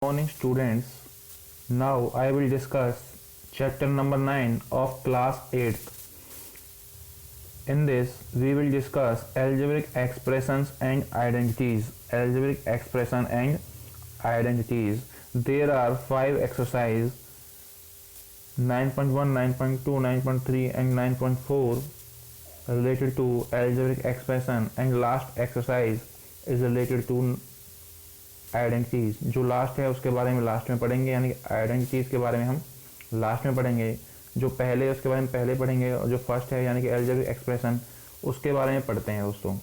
Morning students, now I will discuss chapter number 9 of class 8th. In this we will discuss algebraic expressions and identities. Algebraic expression and identities. There are 5 exercises 9.1, 9.2, 9.3 and 9.4 related to algebraic expression, and last exercise is related to identities. जो last है उसके बारे में last में पढ़ेंगे, यानी identities के बारे में हम लास्ट में पढ़ेंगे. जो पहले है उसके बारे में पहले पढ़ेंगे, और जो फर्स्ट है यानी कि अलजेब्रिक एक्सप्रेशन उसके बारे में पढ़ते हैं दोस्तों.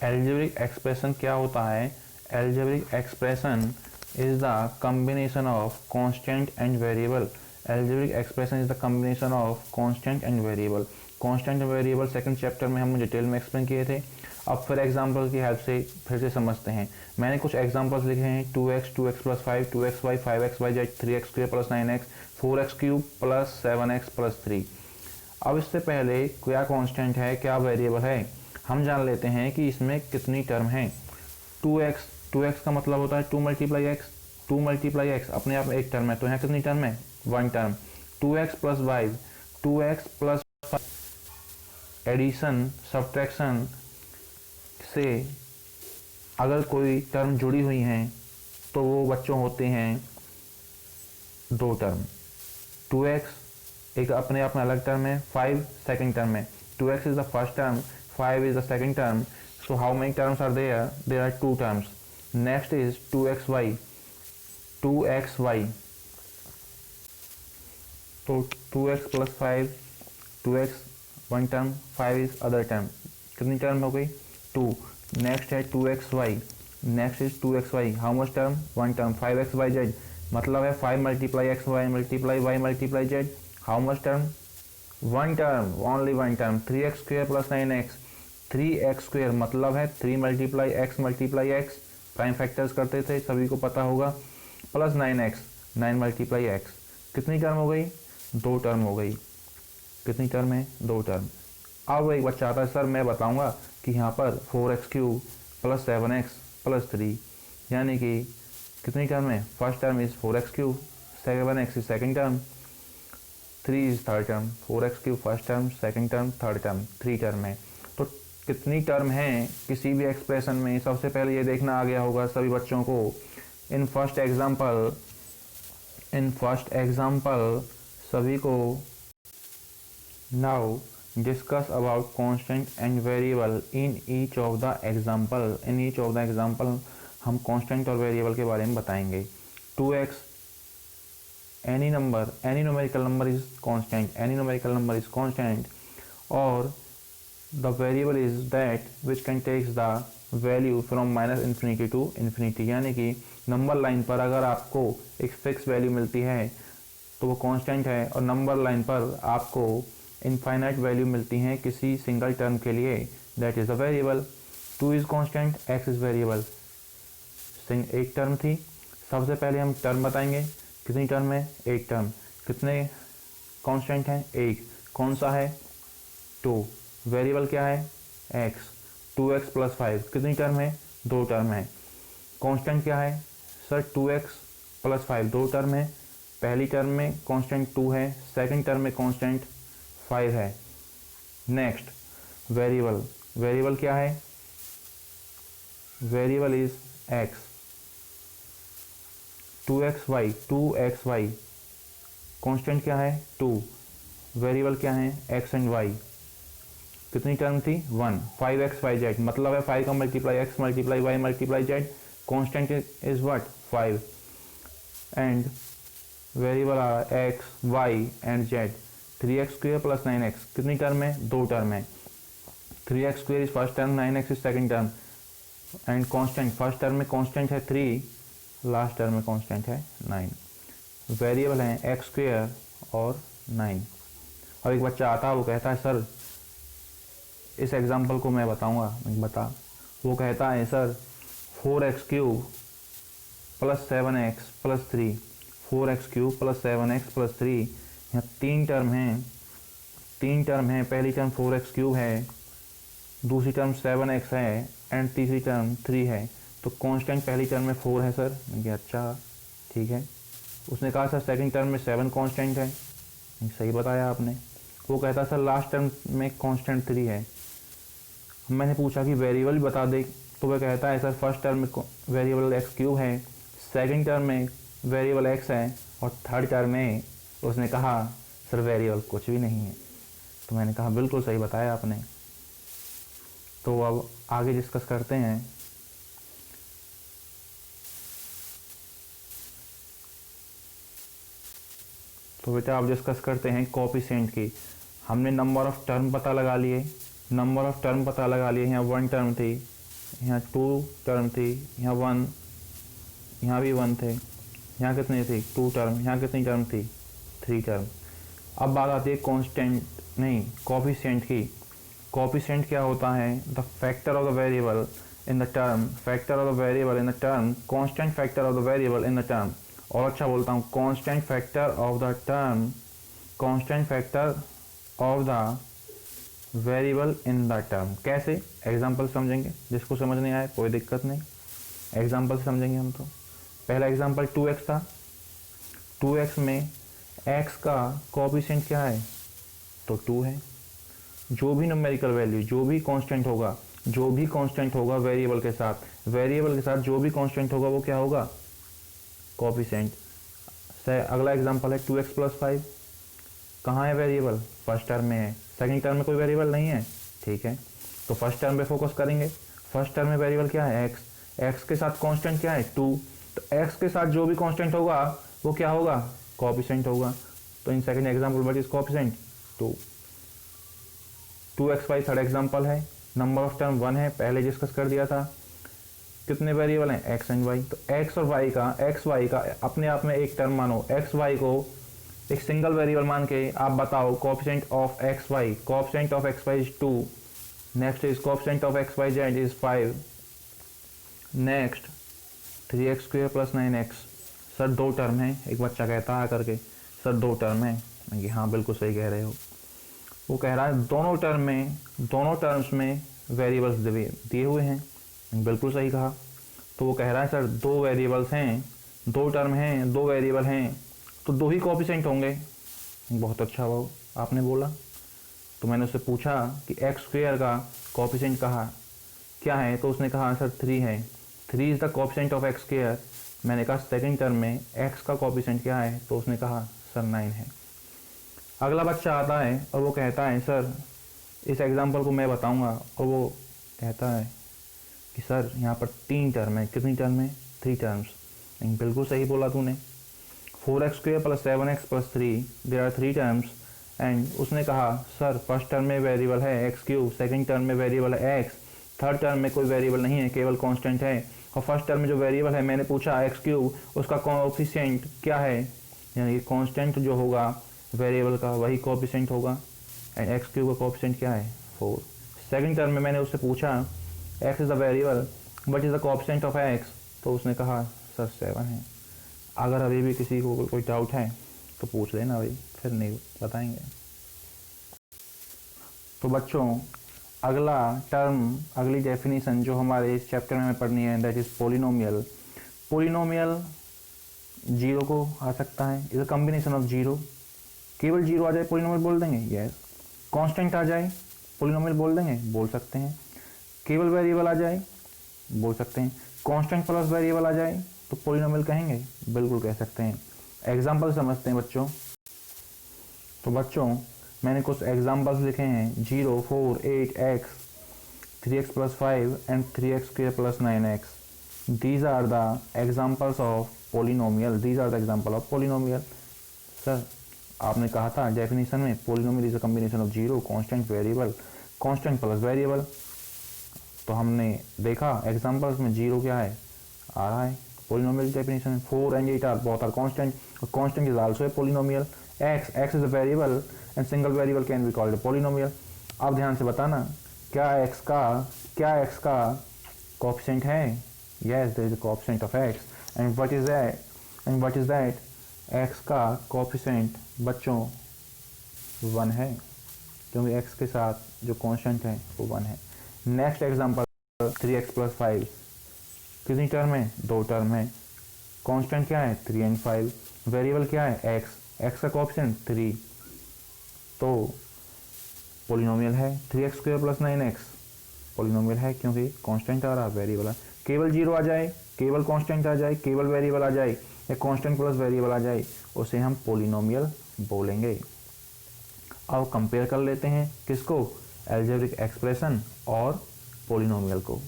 अलजेब्रिक एक्सप्रेशन क्या होता है? Algebraic expression is the combination of constant and variable. Algebraic expression is the combination of constant and variable. Constant and variable second chapter में हम डिटेल में एक्सप्लेन किए थे. अब फिर एग्जाम्पल की हेल्प से फिर से समझते हैं. मैंने कुछ एग्जाम्पल्स लिखे हैं. 2x, 2x plus 5, 2xy, 5xy, 3x square plus 9x, 4x cube plus 7x plus 3. अब इससे पहले क्या कांस्टेंट है, क्या वेरिएबल है, हम जान लेते हैं कि इसमें कितनी टर्म है. 2x का मतलब होता है 2 मल्टीप्लाई एक्स. 2 मल्टीप्लाई एक्स अपने आप में एक टर्म है, तो यहाँ कितनी टर्म है? 1 term. 2x plus 5, 2x plus 5 addition subtraction से अगर कोई टर्म जुड़ी हुई हैं तो वो बच्चों होते हैं 2 टर्म. 2x एक अपने आप में अलग टर्म है, 5 सेकंड टर्म है. 2x is the first term, 5 is the second term. So how many terms are there? There are 2 terms. Next is 2xy. 2xy तो 2x plus 5, 2x 1 term, 5 is other term. कितनी term हो गई? 2. Next है 2xy. Next is 2xy. How much term? 1 term. 5xyz मतलब है 5 multiply xy multiply y multiply z. How much term? 1 term, only 1 term. 3x square plus 9x. 3x square मतलब है 3 multiply x multiply x. Prime factors करते थे, सभी को पता होगा. Plus 9x, 9 multiply x. कितनी टर्म हो गई? 2 टर्म हो गई. कितनी टर्म है? 2 टर्म. अब एक बच्चा आता है, सर मैं बताऊंगा कि यहाँ पर 4x cube plus 7x plus 3 यानी कि कितनी टर्म है? First term is 4x cube, 7x is second term, 3 is third term. 4x cube first term, second term, third term, 3 term है. तो कितनी टर्म है किसी भी एक्सप्रेशन में, सबसे पहले ये देखना आ गया होगा सभी बच्चों को. इन फर्स्ट एग्जाम्पल सभी को. Now discuss about constant and variable in each of the example. In each of the example हम constant और variable के बारे में बताएंगे. 2x any numerical number is constant और the variable is that which can takes the value from minus infinity to infinity. यानी कि number line पर अगर आपको एक फिक्स वैल्यू मिलती है तो वो कांस्टेंट है, और नंबर लाइन पर आपको इनफाइनाइट वैल्यू मिलती हैं किसी सिंगल टर्म के लिए, that is a variable. 2 is constant, x is variable. एक टर्म थी. सबसे पहले हम टर्म बताएंगे. कितनी टर्म है? एक टर्म. कितने कांस्टेंट हैं? एक. कौन सा है? 2. वेरिएबल क्या है? x. 2x प्लस 5 कितनी टर्म है? 2 टर्म है. कांस्टेंट क्या है? सर 2x प्लस 5 2 टर्म है. पहली टर्म में कांस्टेंट 2 है, सेकंड टर्म में कांस्टेंट 5 है. नेक्स्ट वेरिएबल क्या है? Variable is x. 2xy constant क्या है? 2. वेरिएबल क्या है? x and y. कितनी टर्म थी? 1. 5xyz मतलब है 5 का multiply x multiply y multiply z. Constant is what? 5. And variable are x, y and z. 3x square plus 9x कितनी टर्म है? 2 टर्म है. 3x square is first term, 9x is second term. And constant first term में constant है 3, last term में constant है 9. Variable है x square और 9. अब एक बच्चा आता है, वो कहता है सर इस एग्जांपल को मैं बताऊंगा. बता. वो कहता है sir 4x cube plus 7x plus 3. 4x cube plus 7x plus 3. यहाँ 3 टर्म हैं. पहली टर्म 4x क्यूब है, दूसरी टर्म 7x है एंड तीसरी टर्म 3 है. तो कांस्टेंट पहली टर्म में 4 है सर। मैंने कहा अच्छा ठीक है। उसने कहा सर सेकंड टर्म में 7 कांस्टेंट है। सही बताया आपने। वो कहता सर लास्ट टर्म में कांस्टेंट 3 है। मैंने पूछा कि वेरिएबल बता दे, तो वह कहता है सर फर्स्ट टर्म में वेरिएबल एक्स क्यूब है, सेकंड टर्म में वेरिएबल एक्स है, और थर्ड टर्म में उसने कहा सर वेरिएबल कुछ भी नहीं है। तो मैंने कहा बिल्कुल सही बताया आपने। तो अब आगे डिस्कस करते हैं। तो बेटा आप डिस्कस करते हैं कोएफिशिएंट की। हमने नंबर ऑफ टर्म पता लगा लिए, यहाँ 1 टर्म थी, यहाँ 2 टर्म थी, यहाँ 1, यहाँ भी 1 थे, यहाँ कितनी थी 2 टर्म, यहाँ कितनी टर्म थी 3 टर्म। अब बात आती है कोएफिशिएंट की। कोएफिशिएंट क्या होता है? The factor of the variable in the term, constant factor of the variable in the term. और अच्छा बोलता हूँ, constant factor of the variable in the term. कैसे? एग्जाम्पल समझेंगे, जिसको समझ नहीं आए कोई दिक्कत नहीं, एग्जाम्पल समझेंगे हम। तो पहला एग्जाम्पल 2x था। 2x में x का कोएफिशिएंट क्या है? तो 2 है। जो भी न्यूमेरिकल वैल्यू, जो भी कांस्टेंट होगा वेरिएबल के साथ जो भी कांस्टेंट होगा वो क्या होगा? कोएफिशिएंट। अगला एग्जाम्पल है 2x + 5। कहाँ है वेरिएबल? फर्स्ट टर्म में है। सेकंड टर्म में कोई वेरिएबल नहीं है, ठीक है। तो फर्स्ट टर्म पे फोकस करेंगे। फर्स्ट टर्म में वेरिएबल क्या है? x के साथ कांस्टेंट क्या है? 2। तो x के साथ जो भी कांस्टेंट होगा वो क्या होगा? कोएफिशिएंट होगा। तो in second example what is coefficient? 2। 2x/5 third example है। नंबर ऑफ टर्म 1 है, पहले डिस्कस कर दिया था। कितने वेरिएबल हैं? x and y। तो x और y का अपने आप में एक टर्म मानो, x y को एक सिंगल वेरिएबल मान के आप बताओ coefficient of x y. Coefficient of x y is 2। Next is coefficient of x y z is 5। Next 3x² + 9x। Sir 2 term है। एक बच्चा कहता है करके सर 2 टर्म है। मैं कि हाँ बिल्कुल सही कह रहे हो। वो कह रहा है दोनों टर्म्स में वेरिएबल्स दिए हुए हैं। बिल्कुल सही कहा। तो वो कह रहा है सर 2 वेरिएबल्स हैं, 2 टर्म हैं, 2 वेरिएबल हैं, तो 2 ही कोएफिशिएंट होंगे। बहुत अच्छा वो आपने बोला। तो मैंने उससे पूछा कि x² का कोएफिशिएंट क्या है? तो उसने कहा सर 3 है। 3 is the coefficient of x²। मैंने कहा सेकंड टर्म में x का कोएफिशिएंट क्या है? तो उसने कहा सर 9 है। अगला बच्चा आता है और वो कहता है सर इस एग्जाम्पल को मैं बताऊंगा, और वो कहता है कि सर यहाँ पर 3 टर्म है। कितनी टर्म है? 3 टर्म्स। बिल्कुल सही बोला तूने। 4x² + 7x + 3 there are 3 terms. And उसने कहा सर फर्स्ट टर्म में वेरिएबल है x³, सेकंड टर्म में वेरिएबल है x, थर्ड टर्म में कोई वेरिएबल नहीं है, केवल कांस्टेंट है। और फर्स्ट टर्म में जो वेरिएबल है मैंने पूछा x³ उसका कोएफिशिएंट क्या है? यानी कि कांस्टेंट जो होगा वेरिएबल का वही कोएफिशिएंट होगा। एंड x³ का कोएफिशिएंट क्या है? 4। सेकंड टर्म में मैंने उससे पूछा x is the variable what is the coefficient of x, तो उसने कहा सर 7 है। अगर अभी भी किसी को कोई डाउट है तो पूछ लेना भाई, फिर नहीं बताएंगे। तो बच्चों अगली डेफिनेशन जो हमारे इस चैप्टर में पढ़नी है दैट इज पोलिनोमियल। पोलिनोमियल 0 को आ सकता है, इज अ कॉम्बिनेशन ऑफ 0। केवल 0 आ जाए पोलिनोमियल बोल देंगे, यस। कांस्टेंट आ जाए पोलिनोमियल बोल देंगे, बोल सकते हैं। केवल वेरिएबल आ जाए बोल सकते हैं। कांस्टेंट प्लस वेरिएबल आ जाए तो पोलिनोमियल कहेंगे, बिल्कुल कह सकते हैं। एग्जाम्पल समझते हैं बच्चों। तो बच्चों मैंने कुछ एग्जाम्पल्स लिखे हैं 0, 4, 8x, 3x + 5 and 3x² + 9x। These are the examples of polynomial. Sir आपने कहा था डेफिनेशन में polynomial is a combination of 0, constant plus variable. तो हमने देखा एग्जाम्पल्स में 0 क्या है? आ रहा है पोलिनोमियल डेफिनेशन में। 4 and 8 are both are constant. A constant is also a polynomial. x is a variable and single variable can be called a polynomial. अब ध्यान से बताना क्या x का कोएफिशिएंट है? Yes, there is a coefficient of x. And what is that? x का coefficient बच्चों 1 है, क्योंकि x के साथ जो कांस्टेंट है वो 1 है। Next example 3x + 5। कितनी टर्म है, 2 टर्म है। कांस्टेंट क्या है, 3 एंड 5। वेरिएबल क्या है, एक्स का कोएफिशिएंट 3, तो पॉलिनोमियल है। 3x² + 9x पॉलिनोमियल है, क्योंकि कांस्टेंट आ रहा, वेरिएबल है। केवल जीरो आ जाए, केवल कांस्टेंट आ जाए, केवल वेरिएबल आ जाए, या कांस्टेंट प्लस वेरिएबल आ जाए, उसे हम पॉलिनोमियल बोलेंगे। अब कंपेयर कर लेते हैं किसको, अलजेब्रिक एक्सप्रेशन और पॉलिनोमियल को।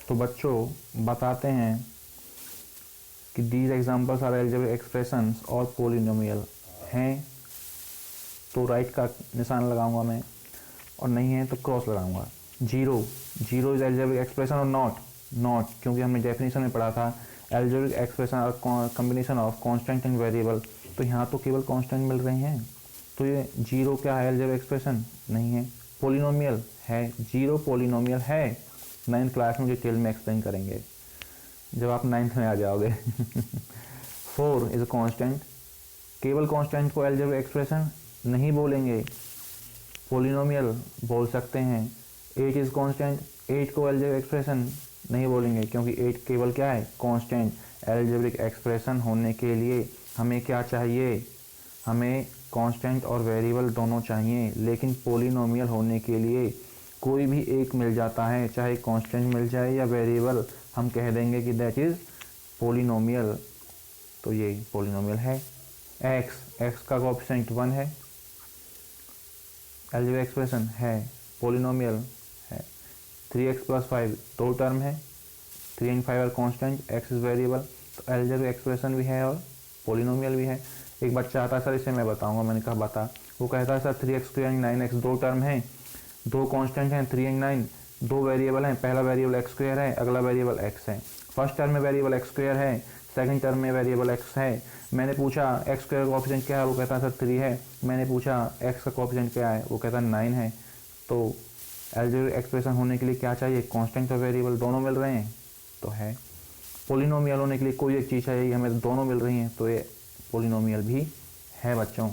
तो बच्चों बताते हैं कि these examples are algebraic expressions और पॉलिनोमियल हैं तो राइट का निशान लगाऊंगा मैं, और नहीं है तो क्रॉस लगाऊंगा। जीरो इज अलजेब्रिक एक्सप्रेशन और नॉट, क्योंकि हमने डेफिनेशन में पढ़ा था अलजेब्रिक एक्सप्रेशन और combination of constant and variable, तो यहाँ तो केवल कांस्टेंट मिल रहे हैं, तो ये जीरो क्या है, अलजेब्रिक एक्सप्रेशन नहीं है। पॉलिनोमियल है, जीरो पॉलिनोमियल है। 9th क्लास में डिटेल में एक्सप्लेन करेंगे जब आप 9th में आ जाओगे। 4 इज अ कांस्टेंट, केवल कांस्टेंट को अलजेब्रिक एक्सप्रेशन नहीं बोलेंगे, पॉलिनोमियल बोल सकते हैं। 8 इज कांस्टेंट, 8 को अलजेब्रिक एक्सप्रेशन नहीं बोलेंगे, क्योंकि 8 केवल क्या है, कांस्टेंट। अलजेब्रिक एक्सप्रेशन होने के लिए हमें क्या चाहिए, हमें कांस्टेंट और वेरिएबल दोनों चाहिए, लेकिन पॉलिनोमियल होने के लिए कोई भी एक मिल जाता है, चाहे कांस्टेंट मिल जाए या वेरिएबल, हम कह देंगे कि दैट इज पॉलिनोमियल। तो ये पॉलिनोमियल है। एक्स का कोएफिशिएंट 1 है, अलजेब्रिक एक्सप्रेशन है, पॉलिनोमियल है। 3x + 5 2 टर्म है, 3 and 5 are constant, x is variable, तो अलजेब्रिक एक्सप्रेशन भी है और पॉलिनोमियल भी है। एक बच्चा आता है, सर इसे मैं बताऊंगा, मैंने कहा बता। वो कहता है sir 3x² and 9x 2 term है, 2 कांस्टेंट हैं 3 एंड 9, 2 वेरिएबल हैं, पहला वेरिएबल x² है, अगला वेरिएबल x है। फर्स्ट टर्म में वेरिएबल x² है, सेकंड टर्म में वेरिएबल x है। मैंने पूछा x² का कोएफिशिएंट क्या है, वो कहता है सर 3 है। मैंने पूछा x का कोएफिशिएंट क्या है, वो कहता है 9 है। तो अलजेब्रिक एक्सप्रेशन होने के लिए क्या चाहिए, कांस्टेंट और वेरिएबल दोनों मिल रहे हैं तो है। पॉलिनोमियल होने के लिए कोई एक चीज़ चाहिए, हमें दोनों मिल रही हैं, तो ये पॉलिनोमियल भी है बच्चों।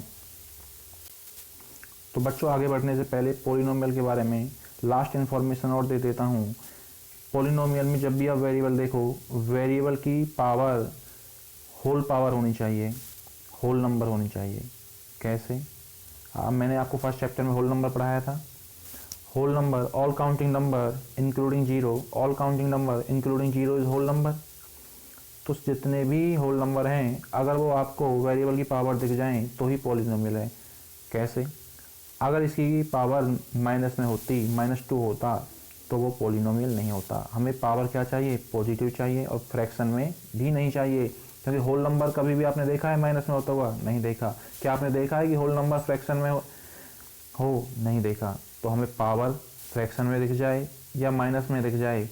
तो बच्चों आगे बढ़ने से पहले पॉलिनोमियल के बारे में लास्ट इन्फॉर्मेशन और दे देता हूँ। पॉलिनोमियल में जब भी आप वेरिएबल देखो, वेरिएबल की पावर होल पावर होनी चाहिए, होल नंबर होनी चाहिए। कैसे, मैंने आपको फर्स्ट चैप्टर में होल नंबर पढ़ाया था। Whole number, all counting number including zero, all counting number including zero is whole number. तो जितने भी होल नंबर हैं, अगर वो आपको वेरिएबल की पावर दिख जाएं तो ही पॉलिनोमियल है। कैसे, अगर इसकी पावर माइनस में होती, -2 होता, तो वो पॉलिनोमियल नहीं होता। हमें पावर क्या चाहिए, पॉजिटिव चाहिए, और फ्रैक्शन में भी नहीं चाहिए, क्योंकि होल नंबर कभी भी आपने देखा है माइनस में होता हुआ, नहीं देखा। क्या आपने देखा है कि होल नंबर फ्रैक्शन में हो, नहीं देखा। तो हमें पावर फ्रैक्शन में दिख जाए या माइनस में दिख जाए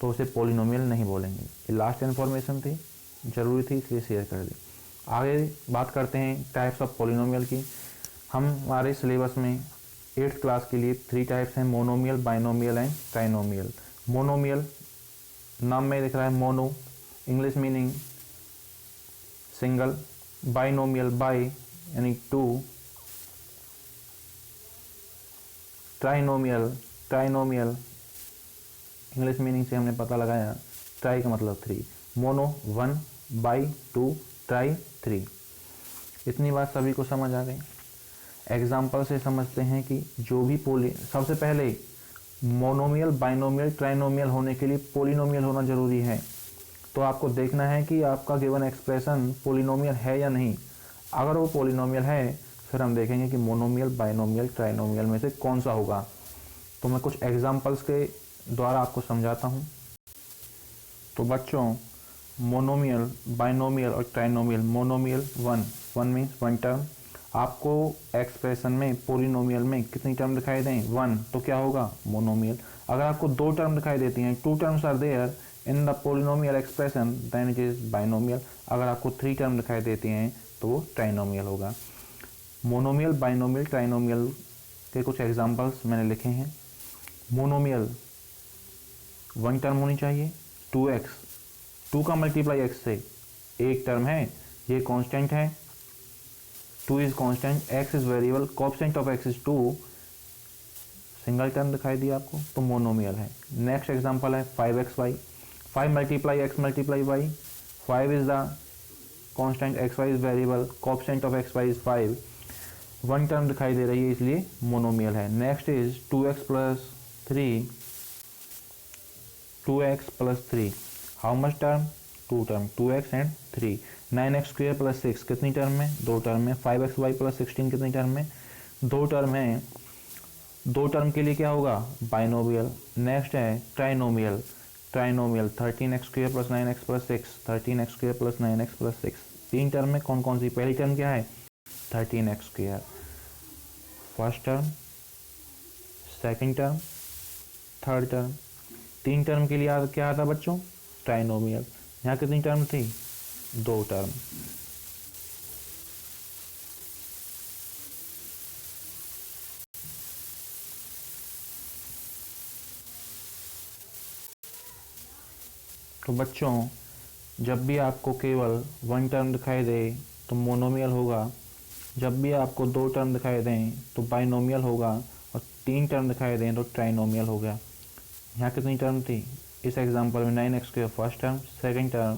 तो उसे पॉलिनोमियल नहीं बोलेंगे। ये लास्ट इन्फॉर्मेशन थी, ज़रूरी थी, इसलिए शेयर कर दी। आगे बात करते हैं टाइप्स ऑफ पॉलिनोमियल की। हमारे सिलेबस में 8th क्लास के लिए 3 टाइप्स हैं, monomial, binomial and trinomial. Monomial, नाम में दिख रहा है mono, English meaning single. Binomial, by यानी 2। ट्राइनोमियल इंग्लिश मीनिंग से हमने पता लगाया, ट्राई का मतलब 3। Mono 1, by 2, try 3। इतनी बात सभी को समझ आ गई। एग्जाम्पल से समझते हैं कि जो भी सबसे पहले मोनोमियल, बाइनोमियल, ट्राइनोमियल होने के लिए पॉलिनोमियल होना जरूरी है। तो आपको देखना है कि आपका गिवन एक्सप्रेशन पॉलिनोमियल है या नहीं। अगर वो पॉलिनोमियल है, फिर हम देखेंगे कि मोनोमियल, बाइनोमियल, ट्राइनोमियल में से कौन सा होगा। तो मैं कुछ एग्जाम्पल्स के द्वारा आपको समझाता हूँ। तो बच्चों मोनोमियल, बाइनोमियल और trinomial. Monomial one means one term. आपको एक्सप्रेशन में पोलिनोमियल में कितनी टर्म दिखाई दें? वन, तो क्या होगा? मोनोमियल। अगर आपको दो टर्म दिखाई देती हैं, two terms are there in the polynomial expression, then it is binomial. अगर आपको थ्री टर्म दिखाई देती हैं तो वो ट्राइनोमियल होगा। मोनोमियल, बाइनोमियल, ट्राइनोमियल के कुछ एग्जांपल्स मैंने लिखे हैं। मोनोमियल वन टर्म होनी चाहिए, 2x, 2 का मल्टीप्लाई x से, एक टर्म है, ये कांस्टेंट है, 2 is constant, x is variable, coefficient of x is 2, single term दिखाई दिया आपको, तो मोनोमियल है। नेक्स्ट एग्जांपल है 5xy, 5 multiply x multiply y, 5 is the constant, xy is variable, coefficient of xy is 5, one term दिखाई दे रही है इसलिए मोनोमियल है। Next is 2x plus 3, 2x plus 3, how much term? Two term, 2x and 3। 9x square plus 6 कितनी term में? दो term में। 5xy प्लस 16 कितनी टर्म में? दो टर्म है। दो टर्म के लिए क्या होगा? बाइनोमियल। नेक्स्ट है trinomial, trinomial 13x square plus 9x plus 6, 13x square plus 9x plus 6, तीन टर्म में कौन कौन सी? पहली टर्म क्या है? 13x square, first term, second term, third term. तीन टर्म के लिए क्या आता बच्चों? ट्राइनोमियल। यहाँ कितनी टर्म थी? दो टर्म। तो बच्चों जब भी आपको केवल वन टर्म दिखाई दे तो मोनोमियल होगा, जब भी आपको दो टर्म दिखाई दें तो बाइनोमियल होगा, और तीन टर्म दिखाई दें तो ट्राइनोमियल हो गया। यहाँ कितनी टर्म थी? इस एग्जांपल में 9x square first term, second term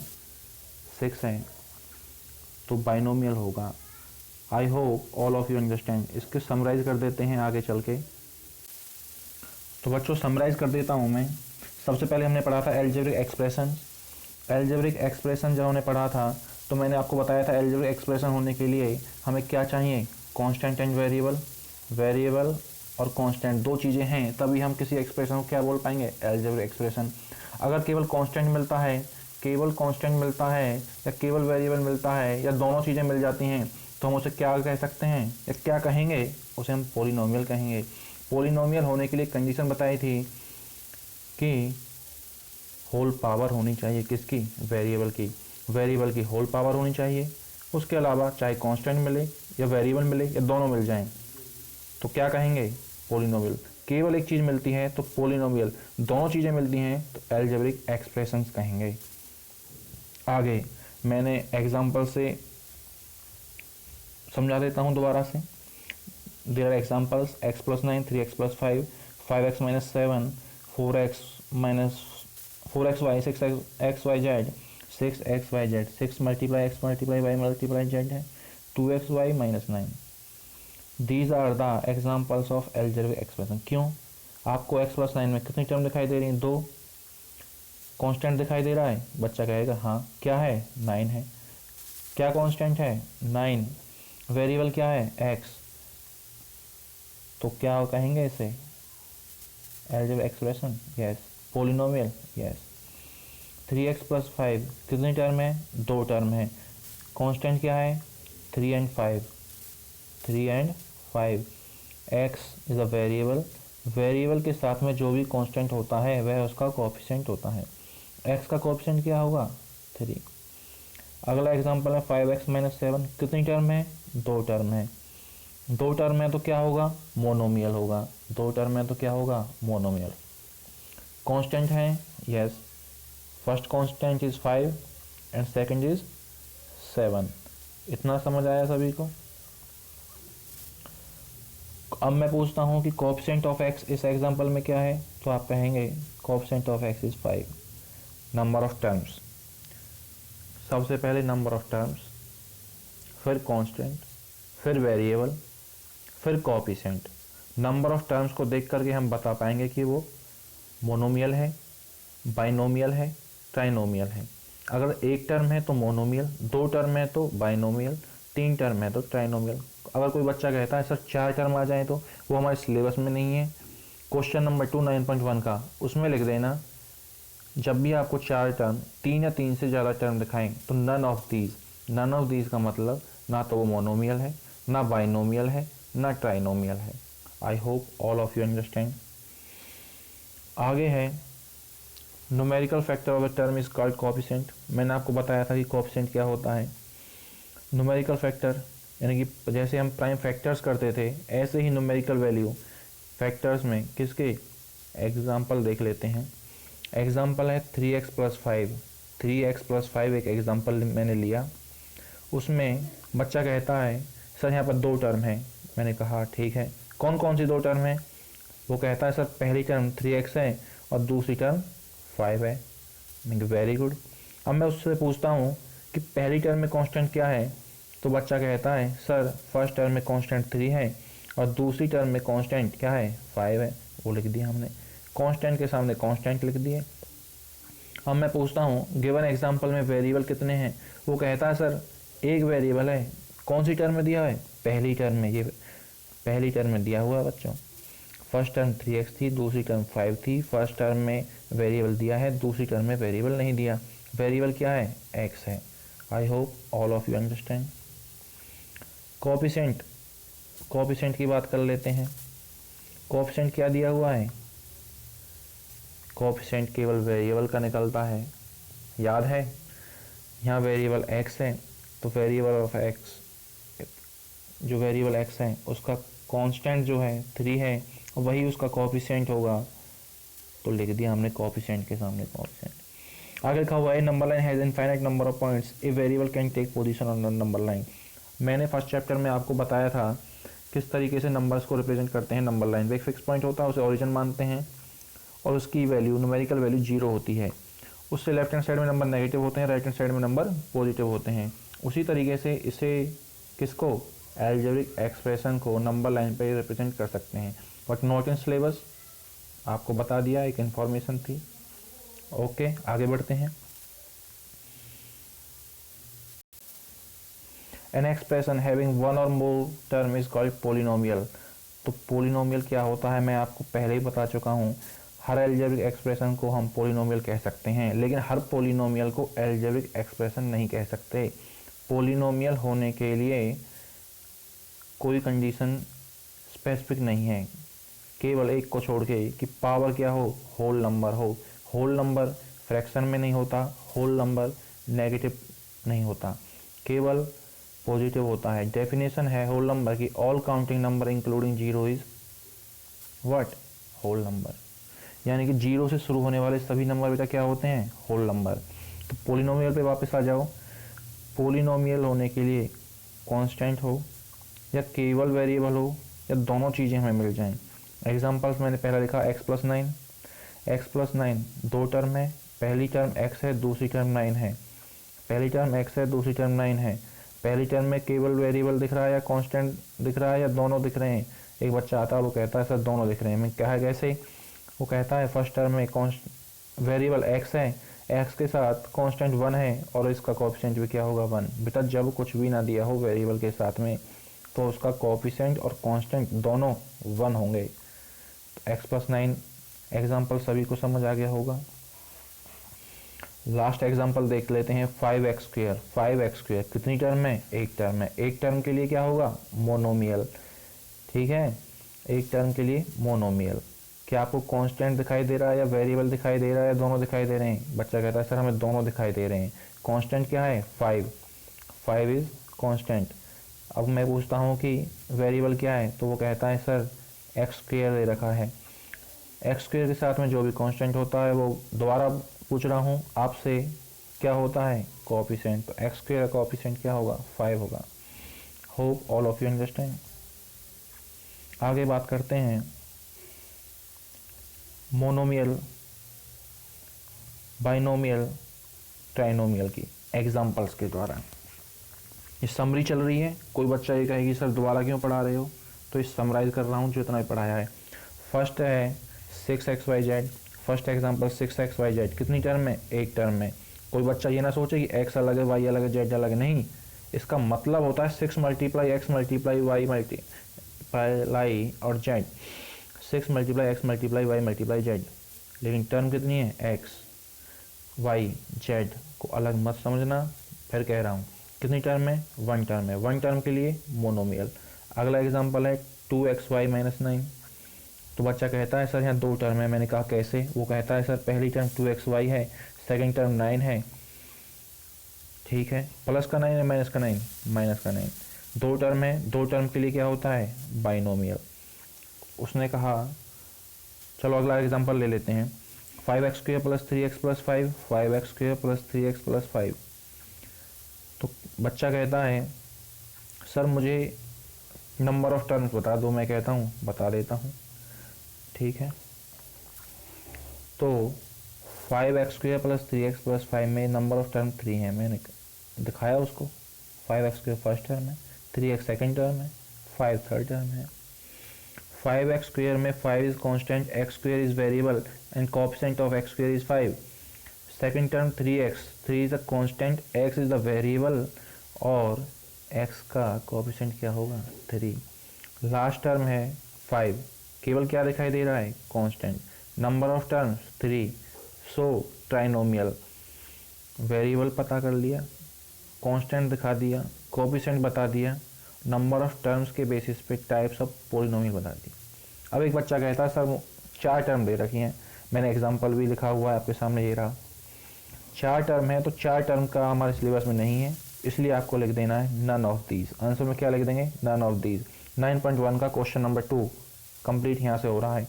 6 है, तो बाइनोमियल होगा। I hope all of you understand. इसके समराइज कर देते हैं आगे चल के। तो बच्चों समराइज कर देता हूँ मैं। सबसे पहले हमने पढ़ा था एल्जेब्रिक एक्सप्रेशन। एल्जेब्रिक एक्सप्रेशन जब हमने पढ़ा था तो मैंने आपको बताया था एल्जेब्रिक एक्सप्रेशन होने के लिए हमें क्या चाहिए? Constant and variable. वेरिएबल और कांस्टेंट दो चीज़ें हैं, तभी हम किसी एक्सप्रेशन को क्या बोल पाएंगे? Algebraic expression. अगर केवल कांस्टेंट मिलता है, केवल कांस्टेंट मिलता है, या केवल वेरिएबल मिलता है, या दोनों चीज़ें मिल जाती हैं, तो हम उसे क्या कह सकते हैं या क्या कहेंगे? उसे हम पॉलिनोमियल कहेंगे। पॉलिनोमियल होने के लिए कंडीशन बताई थी कि होल पावर होनी चाहिए, किसकी? वेरिएबल की। वेरिएबल की होल पावर होनी चाहिए। उसके अलावा चाहे कांस्टेंट मिले या वेरिएबल मिले या दोनों मिल जाएं तो क्या कहेंगे? पॉलिनोमियल। केवल एक चीज़ मिलती है तो पॉलिनोमियल, दोनों चीज़ें मिलती हैं तो एल्जेब्रिक एक्सप्रेशंस कहेंगे। आगे मैंने एग्जांपल से समझा देता हूँ दोबारा से। There are examples: x plus 9, 3x plus 5, 5x minus 7, 4x minus 4xy, 6xyz, 6xyz, 6 multiply x multiply y multiply z है, 2xy minus 9। These are the examples of algebraic expression. क्यों? आपको x प्लस 9 में कितनी term दिखाई दे रही है? दो। कांस्टेंट दिखाई दे रहा है? बच्चा कहेगा हाँ। क्या है? 9 है। क्या कांस्टेंट है? 9। वेरिएबल क्या है? x। तो क्या कहेंगे इसे? Algebraic expression. Yes. Polynomial. Yes. 3x plus 5 कितनी टर्म है? दो टर्म है। कांस्टेंट क्या है? 3 and 5, 3 and 5। x is a variable. Variable के साथ में जो भी कांस्टेंट होता है वह उसका कोएफिशिएंट होता है। x का कोएफिशिएंट क्या होगा? 3। अगला एग्जांपल है 5x माइनस 7, कितनी टर्म है? दो टर्म है। दो टर्म है तो क्या होगा? मोनोमियल होगा। दो टर्म है तो क्या होगा? मोनोमियल। कांस्टेंट है? Yes. First constant is 5 and second is 7। इतना समझ आया सभी को? अब मैं पूछता हूँ कि कोएफिशिएंट ऑफ x इस एग्जांपल में क्या है? तो आप कहेंगे coefficient of x is 5। Number of terms, सबसे पहले नंबर ऑफ टर्म्स, फिर कांस्टेंट, फिर वेरिएबल, फिर कोएफिशिएंट। नंबर ऑफ टर्म्स को देख करके हम बता पाएंगे कि वो मोनोमियल है, बाइनोमियल है, ट्राइनोमियल है। अगर एक टर्म है तो मोनोमियल, दो टर्म है तो बाइनोमियल, तीन टर्म है तो ट्राइनोमियल। अगर कोई बच्चा कहता है सर 4 टर्म आ जाए तो वो हमारे सिलेबस में नहीं है। क्वेश्चन नंबर 2 9.1 का उसमें लिख देना जब भी आपको चार टर्म, तीन या तीन से ज़्यादा टर्म दिखाएं तो नन ऑफ दीज का मतलब ना तो वो मोनोमियल है, ना बाइनोमियल है, ना ट्राइनोमियल है। I hope all of you understand. आगे है numerical factor of the term is called coefficient. मैंने आपको बताया था कि कोएफिशिएंट क्या होता है। न्यूमेरिकल फैक्टर यानी कि जैसे हम प्राइम फैक्टर्स करते थे, ऐसे ही न्यूमेरिकल वैल्यू फैक्टर्स में किसके एग्जाम्पल देख लेते हैं। एग्जाम्पल है 3x + 5। 3x + 5 एक एग्जाम्पल मैंने लिया। उसमें बच्चा कहता है सर यहाँ पर दो टर्म है। मैंने कहा ठीक है, कौन कौन सी दो टर्म है? वो कहता है सर पहली टर्म 3x है और दूसरी टर्म 5 है। Very good. अब मैं उससे पूछता हूँ कि पहली टर्म में कांस्टेंट क्या है? तो बच्चा कहता है सर फर्स्ट टर्म में कांस्टेंट 3 है और दूसरी टर्म में कांस्टेंट क्या है? 5 है। वो लिख दिया हमने, कांस्टेंट के सामने कांस्टेंट लिख दिए। अब मैं पूछता हूँ गिवन एग्जांपल में वेरिएबल कितने हैं? वो कहता है सर एक वेरिएबल है। कौन सी टर्म में दिया है? पहली टर्म में। ये पहली टर्म में दिया हुआ है बच्चों। फर्स्ट टर्म 3x थी, दूसरी टर्म 5 थी। फर्स्ट टर्म में वेरिएबल दिया है, दूसरी टर्म में वेरिएबल नहीं दिया। वेरिएबल क्या है? x है। I hope all of you understand. Coefficient की बात कर लेते हैं। कोएफिशिएंट क्या दिया हुआ है? कोएफिशिएंट केवल वेरिएबल का निकलता है, याद है। यहाँ वेरिएबल x है तो वेरिएबल ऑफ x, जो वेरिएबल x है उसका कांस्टेंट जो है 3 है, वही उसका कोएफिशिएंट होगा। तो लिख दिया हमने कोएफिशिएंट के सामने कोएफिशिएंट। आगे लिखा हुआ है number line has infinite number of points, a variable can take position on the number line. मैंने फर्स्ट चैप्टर में आपको बताया था किस तरीके से नंबर्स को रिप्रेजेंट करते हैं नंबर लाइन। एक फिक्स पॉइंट होता है, उसे ओरिजिन मानते हैं और उसकी वैल्यू न्यूमेरिकल वैल्यू 0 होती है। उससे लेफ्ट हैंड साइड में नंबर नेगेटिव होते हैं, राइट हैंड साइड में नंबर पॉजिटिव होते हैं। उसी तरीके से इसे किसको, एल्जेब्रिक एक्सप्रेशन को नंबर लाइन पे रिप्रेजेंट कर सकते हैं, बट नॉट इन सिलेबस। आपको बता दिया, एक इन्फॉर्मेशन थी। ओके, आगे बढ़ते हैं। एन एक्सप्रेशन हैविंग वन और मोर टर्म इज कॉल्ड पोलिनोमियल। तो पोलिनोमियल क्या होता है मैं आपको पहले ही बता चुका हूँ। हर एल्जेब्रिक एक्सप्रेशन को हम पोलिनोमियल कह सकते हैं, लेकिन हर पोलिनोमियल को एल्जेब्रिक एक्सप्रेशन नहीं कह सकते। पोलिनोमियल होने के लिए कोई कंडीशन स्पेसिफिक नहीं है, केवल एक को छोड़ के कि पावर क्या हो, होल नंबर हो। होल नंबर फ्रैक्शन में नहीं होता, होल नंबर नेगेटिव नहीं होता, केवल पॉजिटिव होता है। डेफिनेशन है होल नंबर की, all counting number including zero is what, whole number. यानी कि जीरो से शुरू होने वाले सभी नंबर बेटा क्या होते हैं, होल नंबर। तो पोलिनोमियल पे वापस आ जाओ। पोलिनोमियल होने के लिए कांस्टेंट हो या केवल वेरिएबल हो या दोनों चीज़ें हमें मिल जाएं। एग्जांपल्स मैंने पहला लिखा x + 9। x + 9 दो टर्म है, पहली टर्म x है, दूसरी टर्म 9 है। पहली टर्म x है, दूसरी टर्म 9 है। पहली टर्म में केवल वेरिएबल दिख रहा है या कांस्टेंट दिख रहा है या दोनों दिख रहे हैं? एक बच्चा आता है वो कहता है सर दोनों दिख रहे हैं। मैं क्या है कैसे? वो कहता है फर्स्ट टर्म में वेरिएबल x है, x के साथ कांस्टेंट 1 है और इसका कोएफिशिएंट भी क्या होगा, 1। बेटा जब कुछ भी ना दिया हो वेरिएबल के साथ में तो उसका कोएफिशिएंट और कांस्टेंट दोनों 1 होंगे। तो x + 9 एग्जाम्पल सभी को समझ आ गया होगा। लास्ट एग्जाम्पल देख लेते हैं, 5x²। 5x² कितनी टर्म में, एक टर्म में। एक टर्म के लिए क्या होगा, मोनोमियल। ठीक है, एक टर्म के लिए मोनोमियल। क्या आपको कांस्टेंट दिखाई दे रहा है या वेरिएबल दिखाई दे रहा है या दोनों दिखाई दे रहे हैं? बच्चा कहता है सर हमें दोनों दिखाई दे रहे हैं। कांस्टेंट क्या है, 5 इज कांस्टेंट। अब मैं पूछता हूँ कि वेरिएबल क्या है, तो वो कहता है सर x² दे रखा है। x² के साथ में जो भी कांस्टेंट होता है, वो दोबारा पूछ रहा हूँ आपसे, क्या होता है, कोएफिशिएंट। तो x² का कोएफिशिएंट क्या होगा, 5 होगा। Hope all of you understand. आगे बात करते हैं मोनोमियल, बाइनोमियल, ट्राइनोमियल की एग्जाम्पल्स के द्वारा। ये समरी चल रही है। कोई बच्चा ये कहेगी सर दोबारा क्यों पढ़ा रहे हो, तो इस समराइज कर रहा हूँ जो इतना ही पढ़ाया है। फर्स्ट है 6xyz। फर्स्ट एग्जांपल 6xyz कितनी टर्म में, एक टर्म में। कोई बच्चा ये ना सोचे कि x अलग है, y अलग है, z अलग है, नहीं। इसका मतलब होता है 6 × x × y मल्टीप्लाई और z। 6 × x × y × z। लेकिन टर्म कितनी है, x। वाई जेड को अलग मत समझना। फिर कह रहा हूँ कितनी टर्म है, वन टर्म है, वन टर्म के लिए मोनोमियल। अगला एग्जांपल है 2xy - 9। तो बच्चा कहता है सर यहाँ दो टर्म है, मैंने कहा कैसे, वो कहता है सर पहली टर्म 2xy है, सेकंड टर्म 9 है, ठीक है, प्लस का 9 है माइनस का 9, माइनस का 9, दो टर्म है, दो टर्म के लिए क्या होता है बाइनोमियल। उसने कहा चलो अगला एग्जांपल ले लेते हैं 5x² + 3x + 5, 5x² + 3x + 5। तो बच्चा कहता है सर मुझे नंबर ऑफ टर्म्स बता दो। मैं कहता हूँ बता देता हूँ, ठीक है। तो 5x² + 3x + 5 में नंबर ऑफ टर्म 3 है, मैंने दिखाया उसको। 5x² फर्स्ट टर्म है, 3x सेकेंड टर्म है, 5 थर्ड टर्म है। 5x² में 5 is constant, x² is variable and coefficient of x² is 5। Second term 3x, 3 is a constant, x is the variable और x का कोएफिशिएंट क्या होगा 3। Last term है 5, केवल क्या दिखाई दे रहा है constant. Number of terms 3, so trinomial. Variable पता कर लिया, कांस्टेंट दिखा दिया, कोएफिशिएंट बता दिया, नंबर ऑफ टर्म्स के बेसिस पे टाइप्स ऑफ पॉलिनोमियल बता दी। अब एक बच्चा कहता है सर 4 टर्म दे रखी हैं, मैंने एग्जांपल भी लिखा हुआ है आपके सामने, ये रहा 4 टर्म है। तो 4 टर्म का हमारे सिलेबस में नहीं है, इसलिए आपको लिख देना है नन ऑफ दीज। आंसर में क्या लिख देंगे नन ऑफ दीज। 9.1 का क्वेश्चन नंबर 2 कंप्लीट यहाँ से हो रहा है।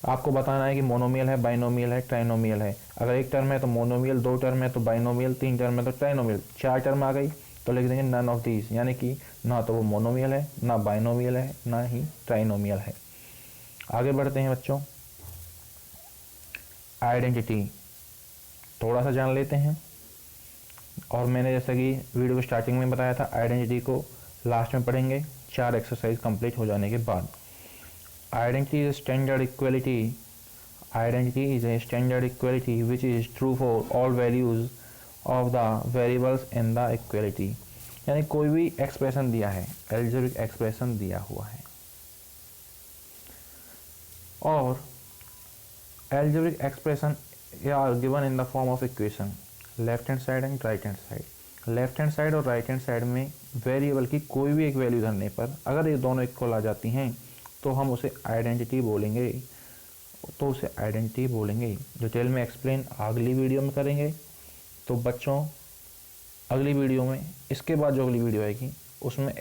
आपको बताना है कि मोनोमियल है, बाइनोमियल है, ट्राइनोमियल है। अगर एक टर्म है तो मोनोमियल, दो टर्म है तो बाइनोमियल, तीन टर्म है तो ट्राइनोमियल, 4 टर्म आ गई तो लिख देंगे नन ऑफ दीज, यानी कि ना तो वो मोनोमियल है, ना बाइनोमियल है, ना ही ट्राइनोमियल है। आगे बढ़ते हैं बच्चों, आइडेंटिटी थोड़ा सा जान लेते हैं। और मैंने जैसा कि वीडियो को स्टार्टिंग में बताया था, आइडेंटिटी को लास्ट में पढ़ेंगे 4 एक्सरसाइज कंप्लीट हो जाने के बाद। Identity is standard equality, identity is a standard equality which is true for all values of the variables in the equality। यानी कोई भी एक्सप्रेशन दिया है, एल्जेब्रिक एक्सप्रेशन दिया हुआ है और algebraic expression are given in the form of equation, left hand side and right hand side. Left hand side और राइट हैंड साइड में वेरिएबल की कोई भी एक वैल्यू धरने पर अगर ये दोनों इक्वल आ जाती हैं तो हम उसे आइडेंटिटी बोलेंगे, तो उसे आइडेंटिटी बोलेंगे। डिटेल में एक्सप्लेन अगली वीडियो में करेंगे। तो बच्चों अगली वीडियो में, इसके बाद जो अगली वीडियो आएगी उसमें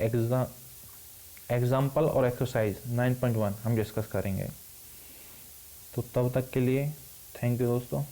एग्जाम्पल और एक्सरसाइज 9.1 हम डिस्कस करेंगे। तो तब तक के लिए थैंक यू दोस्तों।